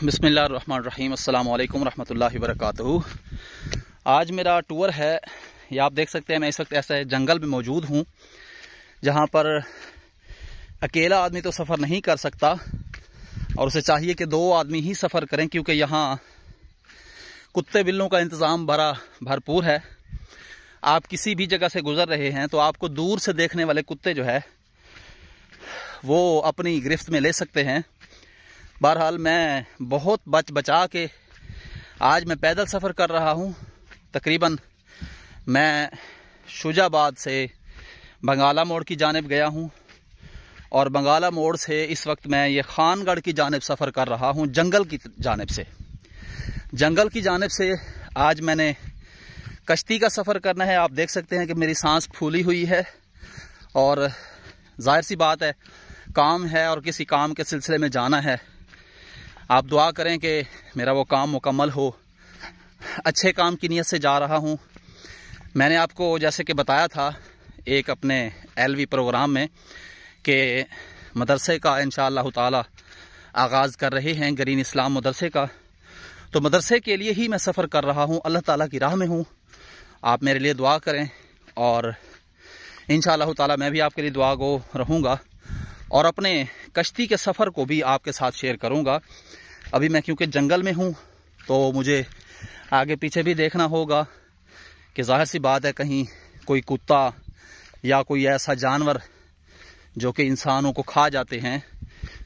बिस्मिल्लाहिर्रहमानिर्रहीम। अस्सलाम वालेकुम रहमतुल्लाहि वबरकातुहू। आज मेरा टूर है, ये आप देख सकते हैं। मैं इस वक्त ऐसे जंगल में मौजूद हूँ जहाँ पर अकेला आदमी तो सफ़र नहीं कर सकता और उसे चाहिए कि दो आदमी ही सफ़र करें, क्योंकि यहाँ कुत्ते बिल्लों का इंतज़ाम बड़ा भरपूर है। आप किसी भी जगह से गुज़र रहे हैं तो आपको दूर से देखने वाले कुत्ते जो है वो अपनी गिरफ्त में ले सकते हैं। बहरहाल मैं बहुत बचा के आज मैं पैदल सफ़र कर रहा हूँ। तकरीबन मैं शुजाबाद से बंगाला मोड़ की जानिब गया हूँ और बंगाला मोड़ से इस वक्त मैं ये खानगढ़ की जानिब सफ़र कर रहा हूँ। जंगल की जानिब से आज मैंने कश्ती का सफ़र करना है। आप देख सकते हैं कि मेरी सांस फूली हुई है और जाहिर सी बात है, काम है और किसी काम के सिलसिले में जाना है। आप दुआ करें कि मेरा वो काम मुकम्मल हो। अच्छे काम की नीयत से जा रहा हूँ। मैंने आपको जैसे कि बताया था एक अपने एलवी प्रोग्राम में कि मदरसे का इंशाअल्लाह ताला आगाज़ कर रहे हैं, ग्रीन इस्लाम मदरसे का। तो मदरसे के लिए ही मैं सफ़र कर रहा हूँ, अल्लाह ताला की राह में हूँ। आप मेरे लिए दुआ करें और इंशाअल्लाह ताला मैं भी आपके लिए दुआ गो रहूँगा और अपने कश्ती के सफ़र को भी आपके साथ शेयर करूँगा। अभी मैं क्योंकि जंगल में हूँ तो मुझे आगे पीछे भी देखना होगा कि जाहिर सी बात है कहीं कोई कुत्ता या कोई ऐसा जानवर जो कि इंसानों को खा जाते हैं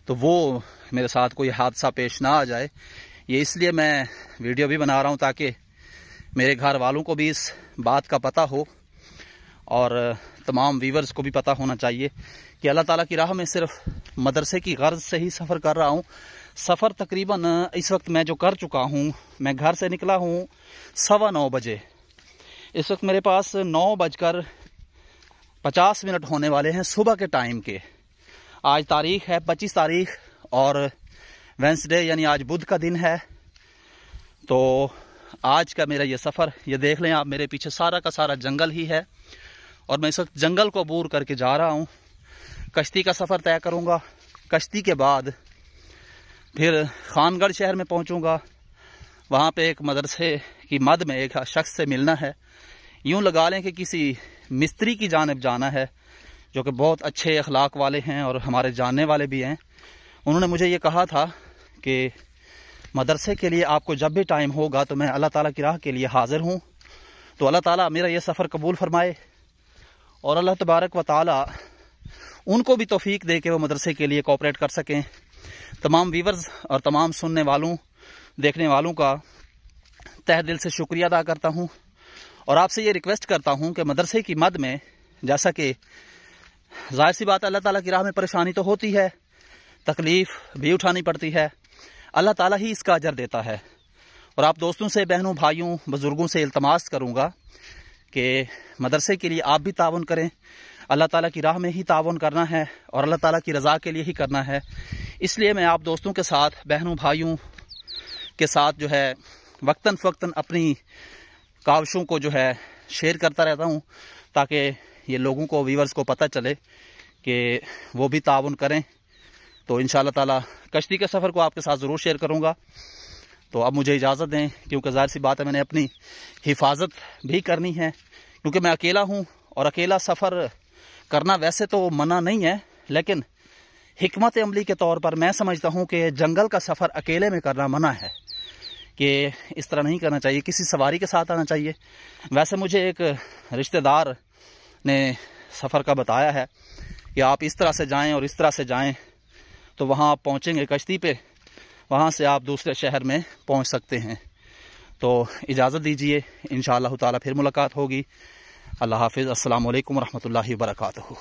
तो वो मेरे साथ कोई हादसा पेश ना आ जाए। ये इसलिए मैं वीडियो भी बना रहा हूँ ताकि मेरे घर वालों को भी इस बात का पता हो और तमाम व्यूवर्स को भी पता होना चाहिए कि अल्लाह ताला की राह में सिर्फ मदरसे की गर्ज से ही सफ़र कर रहा हूँ। सफ़र तकरीबन इस वक्त मैं जो कर चुका हूँ, मैं घर से निकला हूँ 9:15 बजे। इस वक्त मेरे पास 9:50 होने वाले हैं सुबह के टाइम के। आज तारीख है 25 तारीख और वेंसडे यानी आज बुध का दिन है। तो आज का मेरा ये सफ़र, ये देख लें आप, मेरे पीछे सारा का सारा जंगल ही है और मैं इस वक्त जंगल को अबूर करके जा रहा हूँ। कश्ती का सफ़र तय करूँगा। कश्ती के बाद फिर खानगढ़ शहर में पहुँचूँगा। वहाँ पे एक मदरसे की मद में एक शख्स से मिलना है। यूँ लगा लें कि किसी मिस्त्री की जानिब जाना है जो कि बहुत अच्छे अखलाक वाले हैं और हमारे जानने वाले भी हैं। उन्होंने मुझे ये कहा था कि मदरसे के लिए आपको जब भी टाइम होगा तो मैं अल्लाह ताला की राह के लिए हाज़िर हूँ। तो अल्लाह ताला मेरा ये सफ़र कबूल फरमाए और अल्लाह तबारक व ताला उनको भी तौफीक दे के वो मदरसे के लिए कोऑपरेट कर सकें। तमाम व्यूवर्स और तमाम सुनने वालों, देखने वालों का तहे दिल से शुक्रिया अदा करता हूँ और आपसे ये रिक्वेस्ट करता हूँ कि मदरसे की मद में, जैसा कि ज़ाहिर सी बात है अल्लाह ताला की राह में परेशानी तो होती है, तकलीफ़ भी उठानी पड़ती है, अल्लाह ताला ही इसका अजर देता है। और आप दोस्तों से, बहनों, भाइयों, बुज़ुर्गों से इल्तमास करूँगा कि मदरसे के लिए आप भी तावन करें। अल्लाह ताला की राह में ही तावन करना है और अल्लाह ताला की रज़ा के लिए ही करना है। इसलिए मैं आप दोस्तों के साथ, बहनों भाइयों के साथ जो है वक्तन फ़वक्तन अपनी काविशों को जो है शेयर करता रहता हूँ ताकि ये लोगों को, व्यूवर्स को पता चले कि वो भी तावन करें। तो इंशाअल्लाह ताला कश्ती के सफ़र को आपके साथ ज़रूर शेयर करूँगा। तो अब मुझे इजाज़त दें, क्योंकि ज़ाहिर सी बात है मैंने अपनी हिफाजत भी करनी है, क्योंकि मैं अकेला हूँ और अकेला सफ़र करना वैसे तो मना नहीं है, लेकिन हिकमत अमली के तौर पर मैं समझता हूँ कि जंगल का सफ़र अकेले में करना मना है, कि इस तरह नहीं करना चाहिए, किसी सवारी के साथ आना चाहिए। वैसे मुझे एक रिश्तेदार ने सफ़र का बताया है कि आप इस तरह से जाएँ और इस तरह से जाएँ तो वहाँ आप पहुँचेंगे कश्ती पे, वहाँ से आप दूसरे शहर में पहुँच सकते हैं। तो इजाज़त दीजिए, इंशाअल्लाह ताला फिर मुलाकात होगी। अल्लाह हाफ़िज़। अस्सलामु अलैकुम रहमतुल्लाहि व बरकातुहू।